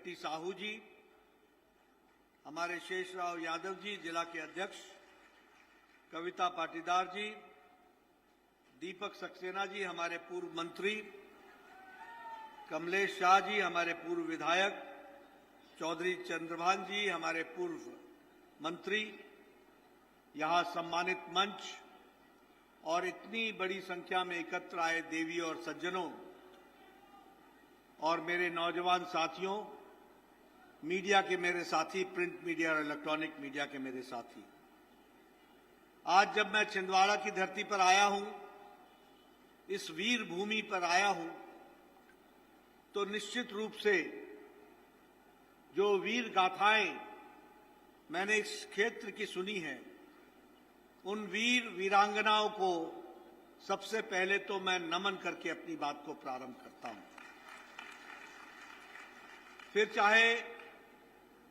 शेट्टी साहू जी, हमारे शेषराव यादव जी जिला के अध्यक्ष, कविता पाटीदार जी, दीपक सक्सेना जी हमारे पूर्व मंत्री, कमलेश शाह जी हमारे पूर्व विधायक, चौधरी चंद्रभान जी हमारे पूर्व मंत्री, यहां सम्मानित मंच और इतनी बड़ी संख्या में एकत्र आए देवी और सज्जनों और मेरे नौजवान साथियों, मीडिया के मेरे साथी, प्रिंट मीडिया और इलेक्ट्रॉनिक मीडिया के मेरे साथी, आज जब मैं छिंदवाड़ा की धरती पर आया हूं, इस वीर भूमि पर आया हूं, तो निश्चित रूप से जो वीर गाथाएं मैंने इस क्षेत्र की सुनी है, उन वीर वीरांगनाओं को सबसे पहले तो मैं नमन करके अपनी बात को प्रारंभ करता हूं। फिर चाहे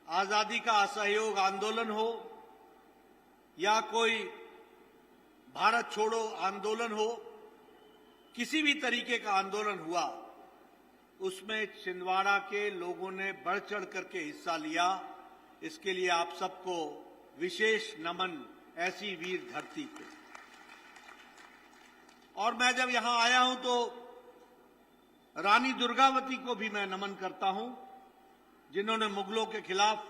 आजादी का असहयोग आंदोलन हो या कोई भारत छोड़ो आंदोलन हो, किसी भी तरीके का आंदोलन हुआ, उसमें छिंदवाड़ा के लोगों ने बढ़ चढ़ करके हिस्सा लिया। इसके लिए आप सबको विशेष नमन, ऐसी वीर धरती को। और मैं जब यहां आया हूं तो रानी दुर्गावती को भी मैं नमन करता हूं, जिन्होंने मुगलों के खिलाफ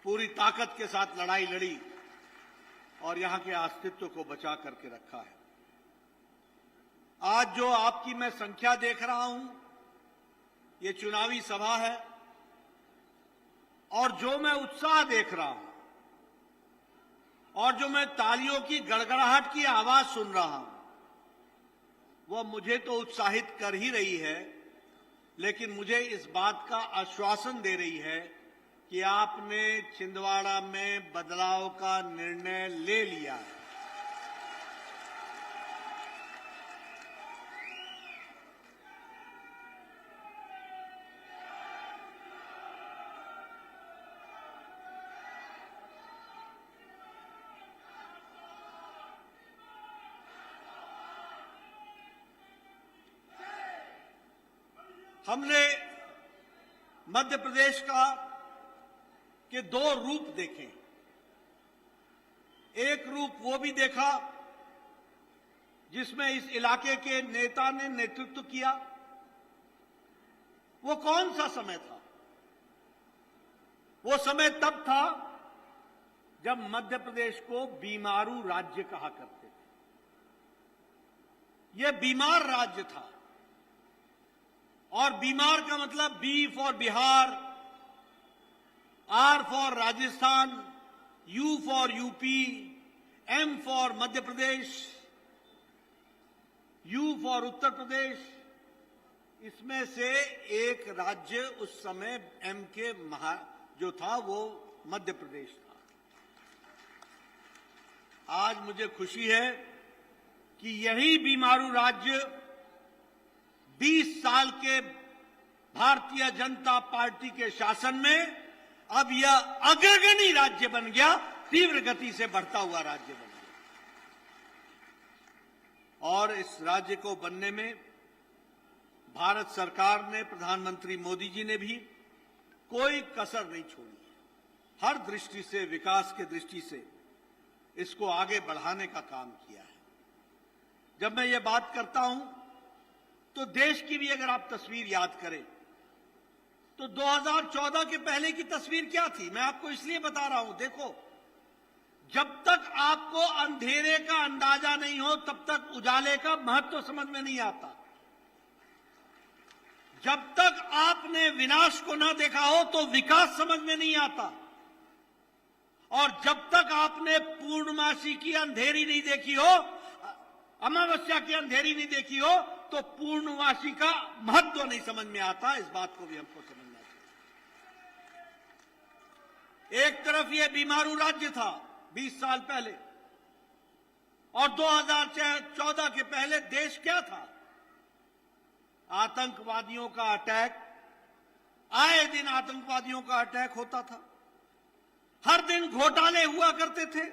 पूरी ताकत के साथ लड़ाई लड़ी और यहां के अस्तित्व को बचा करके रखा है। आज जो आपकी मैं संख्या देख रहा हूं, ये चुनावी सभा है, और जो मैं उत्साह देख रहा हूं और जो मैं तालियों की गड़गड़ाहट की आवाज सुन रहा हूं, वह मुझे तो उत्साहित कर ही रही है, लेकिन मुझे इस बात का आश्वासन दे रही है कि आपने छिंदवाड़ा में बदलाव का निर्णय ले लिया है। हमने मध्य प्रदेश के दो रूप देखे। एक रूप वो भी देखा जिसमें इस इलाके के नेता ने नेतृत्व किया। वो कौन सा समय था? वो समय तब था जब मध्य प्रदेश को बीमारू राज्य कहा करते थे। यह बीमार राज्य था, और बीमार का मतलब B for Bihar, R for Rajasthan, U for UP, M for Madhya Pradesh, U for Uttar Pradesh. इसमें से एक राज्य उस समय एम के जो था वो मध्य प्रदेश था। आज मुझे खुशी है कि यही बीमारू राज्य 20 साल के भारतीय जनता पार्टी के शासन में अब यह अग्रगणी राज्य बन गया, तीव्र गति से बढ़ता हुआ राज्य बन गया। और इस राज्य को बनने में भारत सरकार ने, प्रधानमंत्री मोदी जी ने भी कोई कसर नहीं छोड़ी। हर दृष्टि से, विकास की दृष्टि से इसको आगे बढ़ाने का काम किया है। जब मैं ये बात करता हूं तो देश की भी अगर आप तस्वीर याद करें तो 2014 के पहले की तस्वीर क्या थी, मैं आपको इसलिए बता रहा हूं। देखो, जब तक आपको अंधेरे का अंदाजा नहीं हो तब तक उजाले का महत्व समझ में नहीं आता। जब तक आपने विनाश को ना देखा हो तो विकास समझ में नहीं आता, और जब तक आपने पूर्णमासी की अंधेरी नहीं देखी हो, अमावस्या की अंधेरी नहीं देखी हो, तो पूर्णवासी का महत्व नहीं समझ में आता। इस बात को भी हमको समझना चाहिए। एक तरफ यह बीमारू राज्य था 20 साल पहले, और 2014 के पहले देश क्या था? आतंकवादियों का अटैक, आए दिन आतंकवादियों का अटैक होता था, हर दिन घोटाले हुआ करते थे,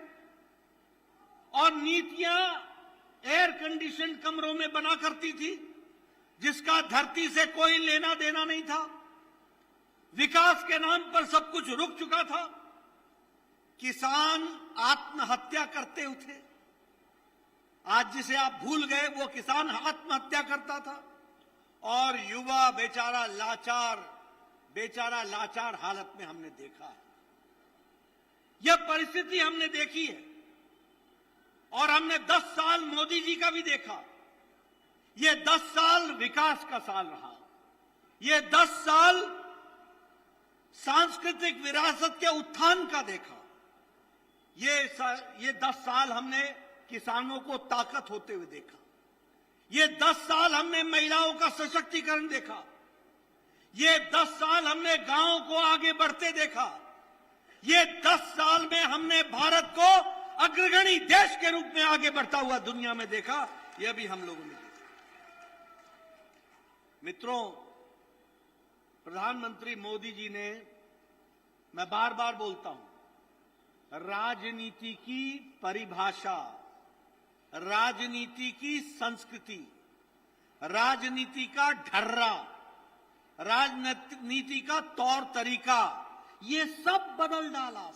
और नीतियां एयर कंडीशन कमरों में बना करती थी जिसका धरती से कोई लेना देना नहीं था। विकास के नाम पर सब कुछ रुक चुका था। किसान आत्महत्या करते थे। आज जिसे आप भूल गए वो किसान आत्महत्या करता था और युवा बेचारा लाचार हालत में हमने देखा है। यह परिस्थिति हमने देखी है और हमने 10 साल मोदी जी का भी देखा। ये 10 साल विकास का साल रहा। ये 10 साल सांस्कृतिक विरासत के उत्थान का देखा। ये 10 साल हमने किसानों को ताकत होते हुए देखा। ये 10 साल हमने महिलाओं का सशक्तिकरण देखा। ये 10 साल हमने गांवों को आगे बढ़ते देखा। ये 10 साल में हमने भारत को अग्रगणी देश के रूप में आगे बढ़ता हुआ दुनिया में देखा। यह भी हम लोगों ने देखा। मित्रों, प्रधानमंत्री मोदी जी ने, मैं बार बार बोलता हूं, राजनीति की परिभाषा, राजनीति की संस्कृति, राजनीति का ढर्रा, राजनीति का तौर तरीका, ये सब बदल डाला।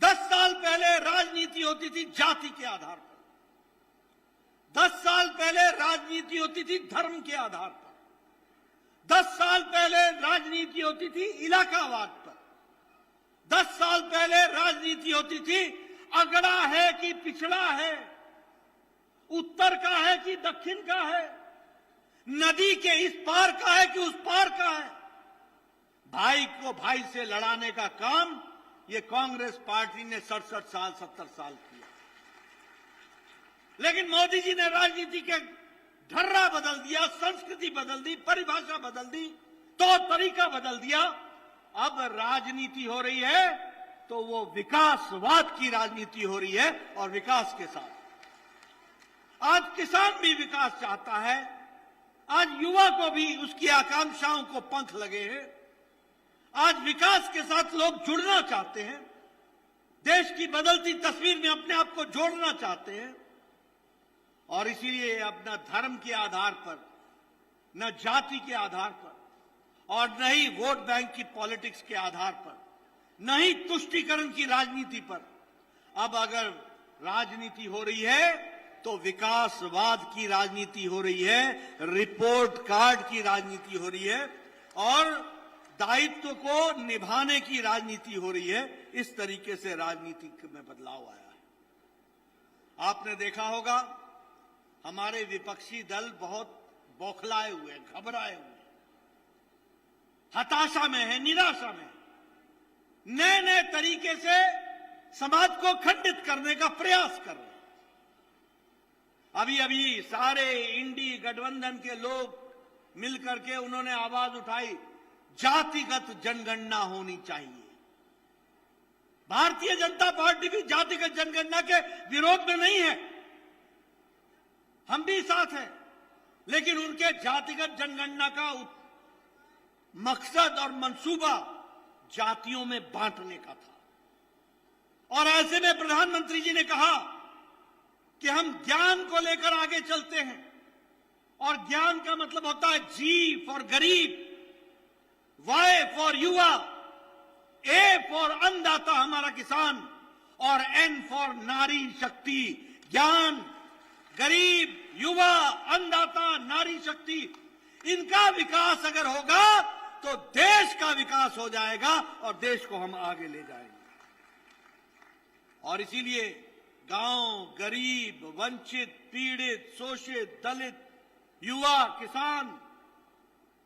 10 साल पहले राजनीति होती थी जाति के आधार पर। 10 साल पहले राजनीति होती थी धर्म के आधार पर। 10 साल पहले राजनीति होती थी इलाकावाद पर। 10 साल पहले राजनीति होती थी अगड़ा है कि पिछड़ा है, उत्तर का है कि दक्षिण का है, नदी के इस पार का है कि उस पार का है। भाई को भाई से लड़ाने का काम ये कांग्रेस पार्टी ने 67 साल 70 साल किया। लेकिन मोदी जी ने राजनीति के ढर्रा बदल दिया, संस्कृति बदल दी, परिभाषा बदल दी, तौर तरीका बदल दिया। अब राजनीति हो रही है तो वो विकासवाद की राजनीति हो रही है और विकास के साथ। आज किसान भी विकास चाहता है। आज युवा को भी उसकी आकांक्षाओं को पंख लगे हैं। आज विकास के साथ लोग जुड़ना चाहते हैं, देश की बदलती तस्वीर में अपने आप को जोड़ना चाहते हैं। और इसीलिए अब न धर्म के आधार पर, न जाति के आधार पर और न ही वोट बैंक की पॉलिटिक्स के आधार पर, न ही तुष्टीकरण की राजनीति पर, अब अगर राजनीति हो रही है तो विकासवाद की राजनीति हो रही है, रिपोर्ट कार्ड की राजनीति हो रही है और दायित्व को निभाने की राजनीति हो रही है। इस तरीके से राजनीति में बदलाव आया है। आपने देखा होगा हमारे विपक्षी दल बहुत बौखलाए हुए, घबराए हुए, हताशा में है, निराशा में, नए नए तरीके से समाज को खंडित करने का प्रयास कर रहे हैं। अभी अभी सारे इंडी गठबंधन के लोग मिलकर के उन्होंने आवाज उठाई, जातिगत जनगणना होनी चाहिए। भारतीय जनता पार्टी भी जातिगत जनगणना के विरोध में नहीं है, हम भी साथ हैं। लेकिन उनके जातिगत जनगणना का मकसद और मंसूबा जातियों में बांटने का था। और ऐसे में प्रधानमंत्री जी ने कहा कि हम ज्ञान को लेकर आगे चलते हैं और ज्ञान का मतलब होता है जी फॉर गरीब, वाई फॉर युवा, ए फॉर अन्नदाता हमारा किसान और एन फॉर नारी शक्ति। ज्ञान, गरीब, युवा, अन्नदाता, नारी शक्ति, इनका विकास अगर होगा तो देश का विकास हो जाएगा और देश को हम आगे ले जाएंगे। और इसीलिए गांव, गरीब, वंचित, पीड़ित, शोषित, दलित, युवा, किसान,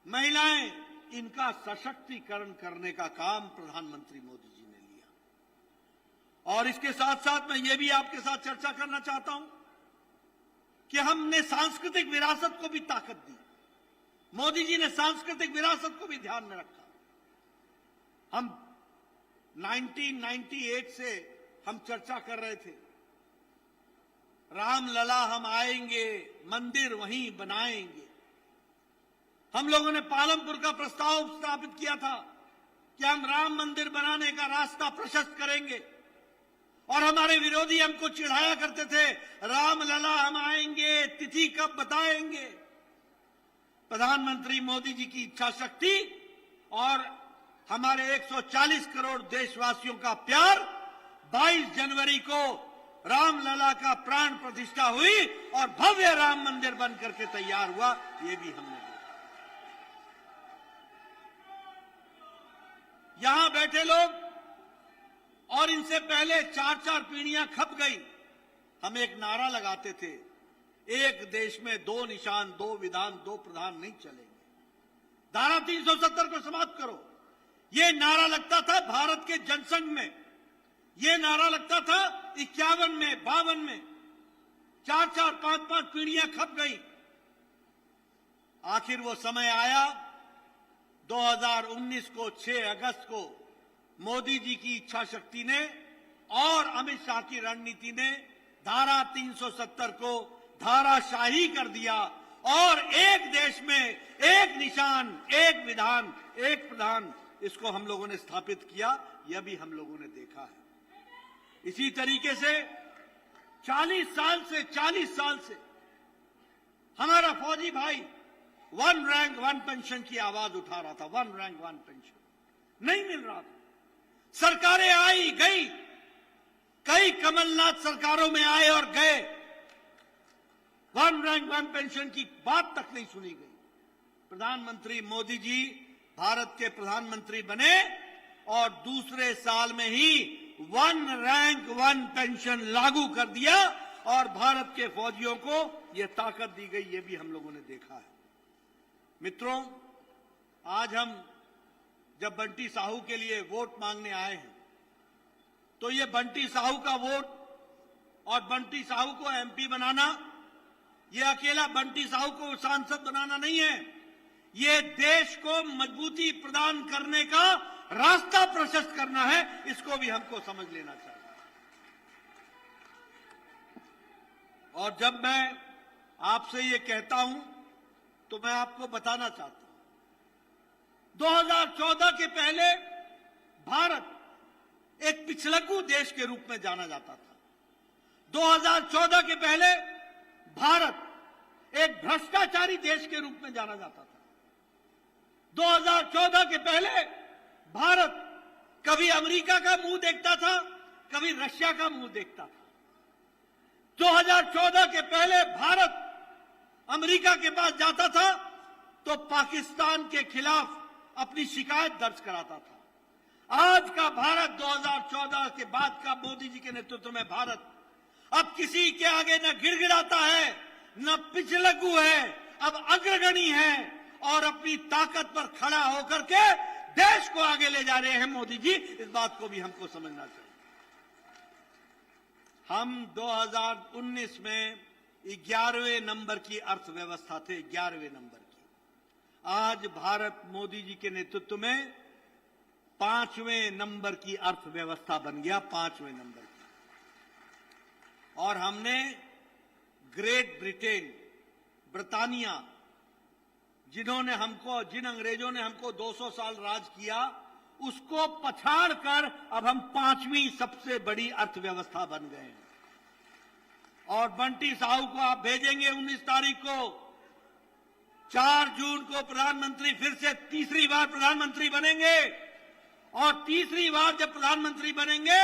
महिलाएं, इनका सशक्तिकरण करने का काम प्रधानमंत्री मोदी जी ने लिया। और इसके साथ साथ मैं ये भी आपके साथ चर्चा करना चाहता हूं कि हमने सांस्कृतिक विरासत को भी ताकत दी। मोदी जी ने सांस्कृतिक विरासत को भी ध्यान में रखा। हम 1998 से हम चर्चा कर रहे थे, रामलला हम आएंगे, मंदिर वहीं बनाएंगे। हम लोगों ने पालमपुर का प्रस्ताव स्थापित किया था कि हम राम मंदिर बनाने का रास्ता प्रशस्त करेंगे। और हमारे विरोधी हमको चिढ़ाया करते थे, रामलला हम आएंगे, तिथि कब बताएंगे। प्रधानमंत्री मोदी जी की इच्छा शक्ति और हमारे 140 करोड़ देशवासियों का प्यार 22 जनवरी को रामलला का प्राण प्रतिष्ठा हुई और भव्य राम मंदिर बन करके तैयार हुआ, ये भी हमने देखा। यहां बैठे लोग और इनसे पहले 4-4 पीढ़ियां खप गई, हम एक नारा लगाते थे, एक देश में 2 निशान, 2 विधान, 2 प्रधान नहीं चलेंगे, धारा 370 को समाप्त करो। ये नारा लगता था भारत के जनसंघ में, ये नारा लगता था 51 में, 52 में, 4-4, 5-5 पीढ़ियां खप गई। आखिर वो समय आया 2019 को 6 अगस्त को मोदी जी की इच्छा शक्ति ने और अमित शाह की रणनीति ने धारा 370 को धाराशाही कर दिया और एक देश में एक निशान, एक विधान, एक प्रधान, इसको हम लोगों ने स्थापित किया। यह भी हम लोगों ने देखा है। इसी तरीके से 40 साल से हमारा फौजी भाई 1 रैंक 1 पेंशन की आवाज उठा रहा था। 1 रैंक 1 पेंशन नहीं मिल रहा था। सरकारें आई गई, कई कमलनाथ सरकारों में आए और गए, 1 रैंक 1 पेंशन की बात तक नहीं सुनी गई। प्रधानमंत्री मोदी जी भारत के प्रधानमंत्री बने और दूसरे साल में ही 1 रैंक 1 पेंशन लागू कर दिया और भारत के फौजियों को यह ताकत दी गई, यह भी हम लोगों ने देखा है। मित्रों, आज हम जब बंटी साहू के लिए वोट मांगने आए हैं, तो ये बंटी साहू का वोट और बंटी साहू को एमपी बनाना, ये अकेला बंटी साहू को सांसद बनाना नहीं है, ये देश को मजबूती प्रदान करने का रास्ता प्रशस्त करना है। इसको भी हमको समझ लेना चाहिए। और जब मैं आपसे ये कहता हूं तो मैं आपको बताना चाहता हूं, 2014 के पहले भारत एक पिछलग्गू देश के रूप में जाना जाता था। 2014 के पहले भारत एक भ्रष्टाचारी देश के रूप में जाना जाता था। 2014 के पहले भारत कभी अमेरिका का मुंह देखता था, कभी रशिया का मुंह देखता था। 2014 के पहले भारत अमेरिका के पास जाता था तो पाकिस्तान के खिलाफ अपनी शिकायत दर्ज कराता था। आज का भारत, 2014 के बाद का मोदी जी के नेतृत्व में भारत अब किसी के आगे न गिड़गिड़ाता है, न पिछलग्गू है, अब अग्रगणी है और अपनी ताकत पर खड़ा होकर के देश को आगे ले जा रहे हैं मोदी जी। इस बात को भी हमको समझना चाहिए। हम 2019 में 11वें नंबर की अर्थव्यवस्था थे, 11वें नंबर की। आज भारत मोदी जी के नेतृत्व में 5वें नंबर की अर्थव्यवस्था बन गया, 5वें नंबर की। और हमने ग्रेट ब्रिटेन, ब्रिटानिया, जिन अंग्रेजों ने हमको 200 साल राज किया, उसको पछाड़ कर अब हम 5वीं सबसे बड़ी अर्थव्यवस्था बन गए हैं। और बंटी साहू को आप भेजेंगे 19 तारीख को, 4 जून को प्रधानमंत्री फिर से तीसरी बार प्रधानमंत्री बनेंगे और तीसरी बार जब प्रधानमंत्री बनेंगे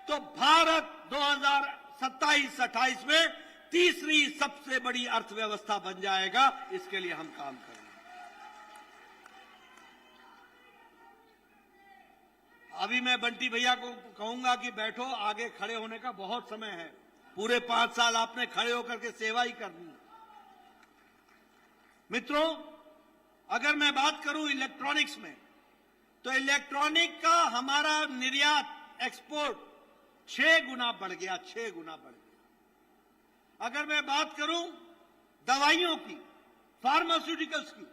तो भारत 2027-28 में तीसरी सबसे बड़ी अर्थव्यवस्था बन जाएगा। इसके लिए हम काम करेंगे। अभी मैं बंटी भैया को कहूंगा कि बैठो, आगे खड़े होने का बहुत समय है। पूरे 5 साल आपने खड़े होकर के सेवा ही करनी है। मित्रों, अगर मैं बात करूं इलेक्ट्रॉनिक्स में, तो इलेक्ट्रॉनिक का हमारा निर्यात, एक्सपोर्ट 6 गुना बढ़ गया, 6 गुना बढ़ गया। अगर मैं बात करूं दवाइयों की, फार्मास्यूटिकल्स की,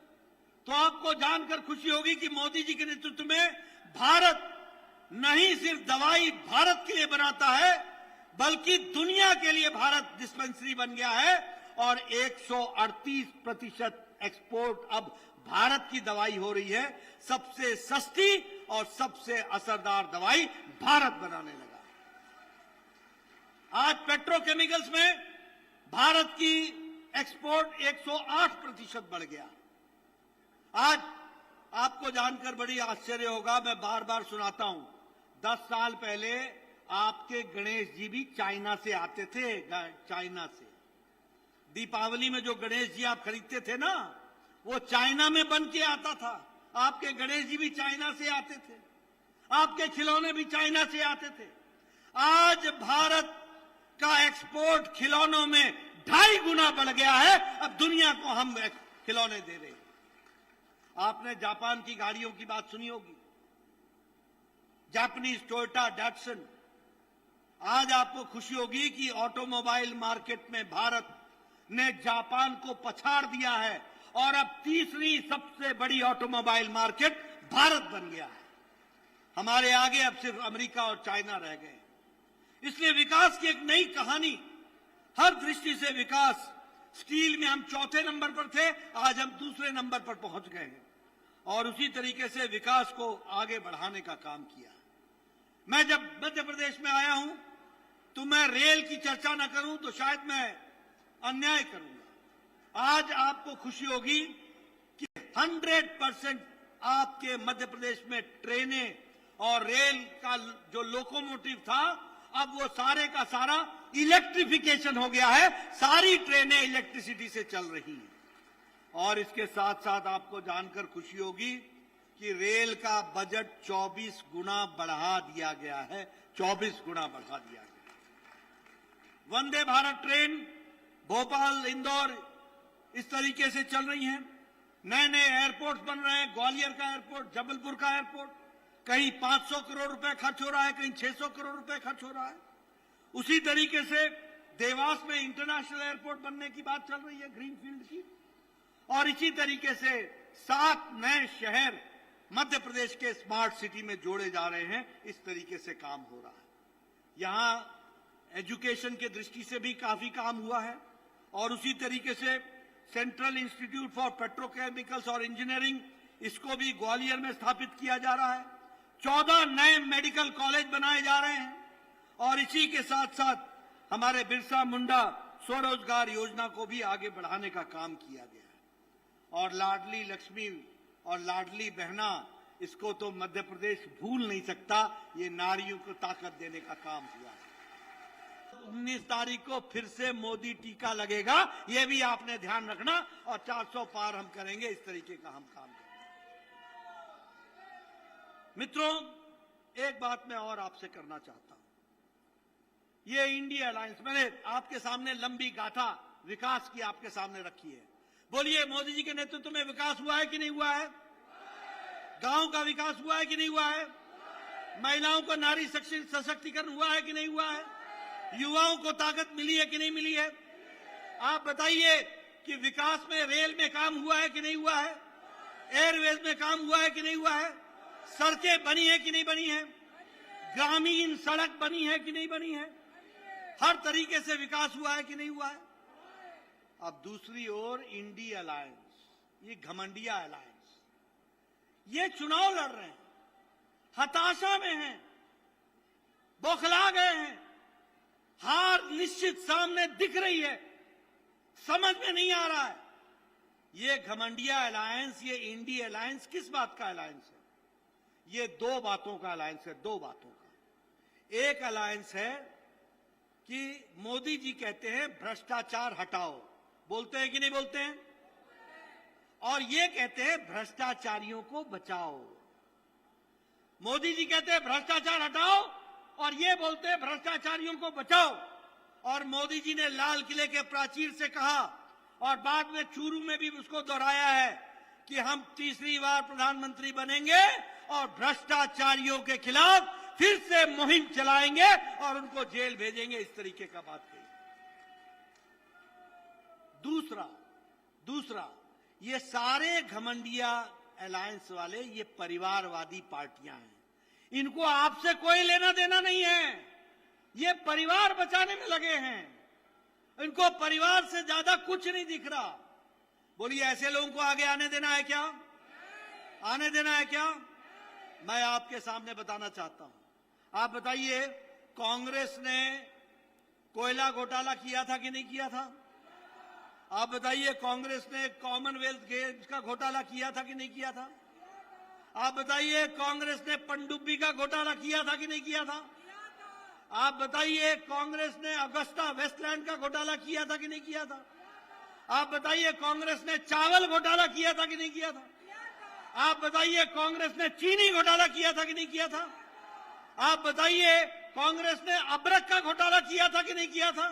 तो आपको जानकर खुशी होगी कि मोदी जी के नेतृत्व में भारत नहीं सिर्फ दवाई भारत के लिए बनाता है, बल्कि दुनिया के लिए भारत डिस्पेंसरी बन गया है और 138% एक्सपोर्ट अब भारत की दवाई हो रही है। सबसे सस्ती और सबसे असरदार दवाई भारत बनाने लगा। आज पेट्रोकेमिकल्स में भारत की एक्सपोर्ट 108% बढ़ गया। आज आपको जानकर बड़ी आश्चर्य होगा, मैं बार बार सुनाता हूं, 10 साल पहले आपके गणेश जी भी चाइना से आते थे। चाइना से दीपावली में जो गणेश जी आप खरीदते थे ना, वो चाइना में बन के आता था। आपके गणेश जी भी चाइना से आते थे, आपके खिलौने भी चाइना से आते थे। आज भारत का एक्सपोर्ट खिलौनों में 2.5 गुना बढ़ गया है। अब दुनिया को हम खिलौने दे रहे हैं। आपने जापान की गाड़ियों की बात सुनी होगी, जापानीज टोयोटा, डैटसन। आज आपको खुशी होगी कि ऑटोमोबाइल मार्केट में भारत ने जापान को पछाड़ दिया है और अब तीसरी सबसे बड़ी ऑटोमोबाइल मार्केट भारत बन गया है। हमारे आगे अब सिर्फ अमेरिका और चाइना रह गए। इसलिए विकास की एक नई कहानी, हर दृष्टि से विकास। स्टील में हम 4थे नंबर पर थे, आज हम 2रे नंबर पर पहुंच गए हैं और उसी तरीके से विकास को आगे बढ़ाने का काम किया। मैं जब मध्य प्रदेश में आया हूं तो मैं रेल की चर्चा न करूं तो शायद मैं अन्याय करूंगा। आज आपको खुशी होगी कि 100% आपके मध्य प्रदेश में ट्रेनें और रेल का जो लोकोमोटिव था, अब वो सारे का सारा इलेक्ट्रिफिकेशन हो गया है। सारी ट्रेनें इलेक्ट्रिसिटी से चल रही हैं। और इसके साथ साथ आपको जानकर खुशी होगी कि रेल का बजट 24 गुना बढ़ा दिया गया है। 24 गुना बढ़ा दिया गया। वंदे भारत ट्रेन भोपाल, इंदौर इस तरीके से चल रही हैं। नए नए एयरपोर्ट्स बन रहे हैं। ग्वालियर का एयरपोर्ट, जबलपुर का एयरपोर्ट, कहीं 500 करोड़ रुपए खर्च हो रहा है, कहीं 600 करोड़ रुपए खर्च हो रहा है। उसी तरीके से देवास में इंटरनेशनल एयरपोर्ट बनने की बात चल रही है, ग्रीनफील्ड की। और इसी तरीके से 7 नए शहर मध्य प्रदेश के स्मार्ट सिटी में जोड़े जा रहे हैं। इस तरीके से काम हो रहा है। यहां एजुकेशन के दृष्टि से भी काफी काम हुआ है और उसी तरीके से सेंट्रल इंस्टीट्यूट फॉर पेट्रोकेमिकल्स और इंजीनियरिंग, इसको भी ग्वालियर में स्थापित किया जा रहा है। 14 नए मेडिकल कॉलेज बनाए जा रहे हैं और इसी के साथ साथ हमारे बिरसा मुंडा स्वरोजगार योजना को भी आगे बढ़ाने का काम किया गया है। और लाडली लक्ष्मी और लाडली बहना, इसको तो मध्य प्रदेश भूल नहीं सकता। ये नारियों को ताकत देने का काम हुआ है। 19 तारीख को फिर से मोदी टीका लगेगा, ये भी आपने ध्यान रखना। और 400 पार हम करेंगे। इस तरीके का हम काम करेंगे। मित्रों, एक बात मैं और आपसे करना चाहता हूं। ये इंडिया अलायंस, मैंने आपके सामने लंबी गाथा विकास की आपके सामने रखी है। बोलिए, मोदी जी के नेतृत्व में विकास हुआ है कि नहीं हुआ है? गांव का विकास हुआ है कि नहीं हुआ है? महिलाओं को नारी सशक्तिकरण हुआ है कि नहीं हुआ है? युवाओं को ताकत मिली है कि नहीं मिली है? आप बताइए कि विकास में रेल में काम हुआ है कि नहीं हुआ है? एयरवेज में काम हुआ है कि नहीं हुआ है? सड़कें बनी है कि नहीं बनी है? ग्रामीण सड़क बनी है कि नहीं बनी है? हर तरीके से विकास हुआ है कि नहीं हुआ है? अब दूसरी ओर इंडिया अलायंस, ये घमंडिया अलायंस, ये चुनाव लड़ रहे हैं, हताशा में हैं, बौखला गए हैं। हार निश्चित सामने दिख रही है, समझ में नहीं आ रहा है। ये घमंडिया अलायंस, ये इंडिया अलायंस किस बात का अलायंस है? ये 2 बातों का अलायंस है। 2 बातों का। एक अलायंस है कि मोदी जी कहते हैं भ्रष्टाचार हटाओ, बोलते हैं कि नहीं बोलते हैं? और ये कहते हैं भ्रष्टाचारियों को बचाओ। मोदी जी कहते हैं भ्रष्टाचार हटाओ और ये बोलते हैं भ्रष्टाचारियों को बचाओ। और मोदी जी ने लाल किले के प्राचीर से कहा और बाद में चूरू में भी उसको दोहराया है कि हम तीसरी बार प्रधानमंत्री बनेंगे और भ्रष्टाचारियों के खिलाफ फिर से मुहिम चलाएंगे और उनको जेल भेजेंगे। इस तरीके का बात कही। दूसरा, ये सारे घमंडिया अलायंस वाले ये परिवारवादी पार्टियां हैं। इनको आपसे कोई लेना देना नहीं है। ये परिवार बचाने में लगे हैं। इनको परिवार से ज्यादा कुछ नहीं दिख रहा। बोलिए, ऐसे लोगों को आगे आने देना है क्या? आने देना है क्या? मैं आपके सामने बताना चाहता हूं। आप बताइए, कांग्रेस ने कोयला घोटाला किया था कि नहीं किया था? आप बताइए कांग्रेस ने कॉमनवेल्थ गेम्स का घोटाला किया था कि नहीं किया था? आप बताइए कांग्रेस ने पनडुब्बी का घोटाला किया था कि नहीं किया था? आप बताइए कांग्रेस ने अगस्ता वेस्टलैंड का घोटाला किया था कि नहीं किया था? आप बताइए कांग्रेस ने चावल घोटाला किया था कि नहीं किया था? आप बताइए कांग्रेस ने चीनी घोटाला किया था कि नहीं किया था? आप बताइए कांग्रेस ने अबरक का घोटाला किया था कि नहीं किया था?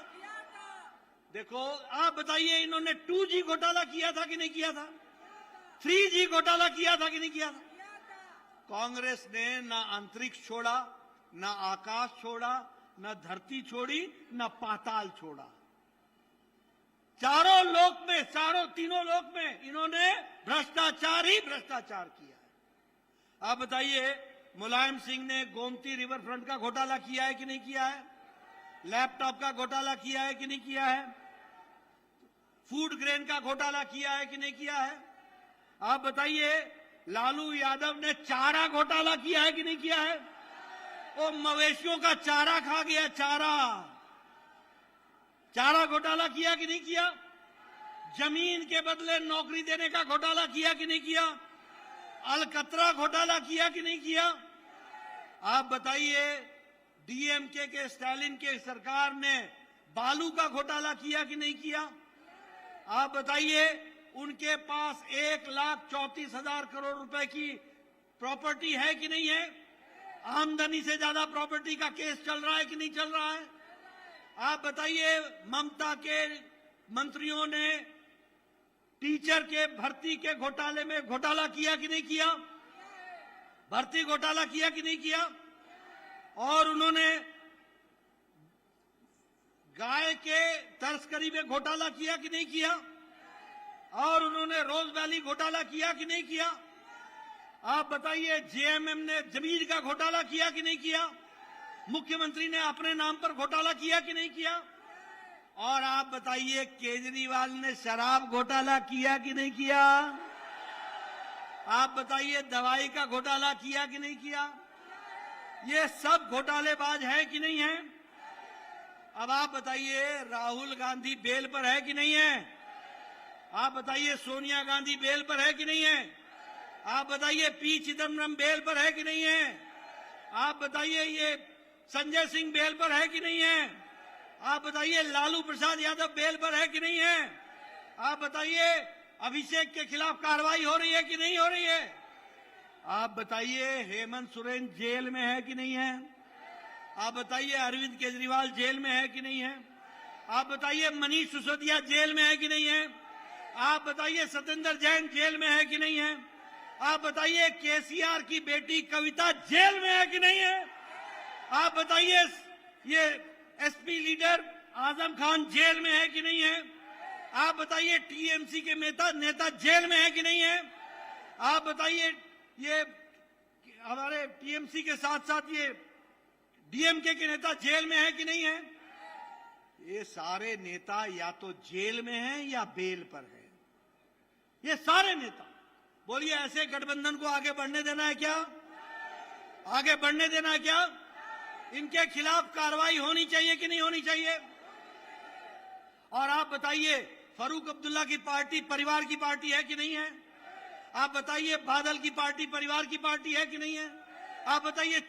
देखो, आप बताइए इन्होंने 2G घोटाला किया था कि नहीं किया था? 3G घोटाला किया था कि नहीं किया था? कांग्रेस ने ना अंतरिक्ष छोड़ा, ना आकाश छोड़ा, ना धरती छोड़ी, ना पाताल छोड़ा। तीनों लोक में इन्होंने भ्रष्टाचार ही भ्रष्टाचार किया है। आप बताइए मुलायम सिंह ने गोमती रिवर फ्रंट का घोटाला किया है कि नहीं किया है? लैपटॉप का घोटाला किया है कि नहीं किया है? फूड ग्रेन का घोटाला किया है कि नहीं किया है? आप बताइए लालू यादव ने चारा घोटाला किया है कि नहीं किया है? वो मवेशियों का चारा खा गया, चारा घोटाला किया कि नहीं किया? जमीन के बदले नौकरी देने का घोटाला किया कि नहीं किया? अलकतरा घोटाला किया कि नहीं किया? आप बताइए डीएमके के स्टालिन के सरकार ने बालू का घोटाला किया कि नहीं किया? आप बताइए उनके पास 1,34,000 करोड़ रुपए की प्रॉपर्टी है कि नहीं है? आमदनी से ज्यादा प्रॉपर्टी का केस चल रहा है कि नहीं चल रहा है? आप बताइए ममता के मंत्रियों ने टीचर के भर्ती के घोटाले में घोटाला किया कि नहीं किया? भर्ती घोटाला किया कि नहीं किया? और उन्होंने गाय के तस्करी में घोटाला किया कि नहीं किया? और उन्होंने रोज वैली घोटाला किया कि नहीं किया? आप बताइए जेएमएम ने जमीन का घोटाला किया कि नहीं किया? मुख्यमंत्री ने अपने नाम पर घोटाला किया कि नहीं किया? और आप बताइए केजरीवाल ने शराब घोटाला किया कि नहीं किया? आप बताइए दवाई का घोटाला किया कि नहीं किया? ये सब घोटालेबाज है कि नहीं है? अब आप बताइए राहुल गांधी बेल पर है कि नहीं है? आप बताइए सोनिया गांधी बेल पर है कि नहीं है? आप बताइए पी चिदम्बरम बेल पर है कि नहीं है? आप बताइए ये संजय सिंह बेल पर है कि नहीं है? आप बताइए लालू प्रसाद यादव बेल पर है कि नहीं है? आप बताइए अभिषेक के खिलाफ कार्रवाई हो रही है कि नहीं हो रही है? आप बताइए हेमंत सोरेन जेल में है कि नहीं है? आप बताइए अरविंद केजरीवाल जेल में है कि नहीं है? आप बताइए मनीष सिसोदिया जेल में है कि नहीं है? आप बताइए सत्येंद्र जैन जेल में है कि नहीं है? आप बताइए केसीआर की बेटी कविता जेल में है कि नहीं है? आप बताइए ये SP leader Azam Khan jail में है कि नहीं है? आप बताइए टीएमसी के नेता जेल में है कि नहीं है? आप बताइए ये हमारे टीएमसी के साथ साथ ये डीएमके के नेता जेल में है कि नहीं है? ये सारे नेता या तो जेल में हैं या बेल पर है। ये सारे नेता, बोलिए ऐसे गठबंधन को आगे बढ़ने देना है क्या? आगे बढ़ने देना है क्या? इनके खिलाफ कार्रवाई होनी चाहिए कि नहीं होनी चाहिए? और आप बताइए फारूक अब्दुल्ला की पार्टी परिवार की पार्टी है कि नहीं है? आप बताइए बादल की पार्टी परिवार की पार्टी है कि नहीं है? आप बताइए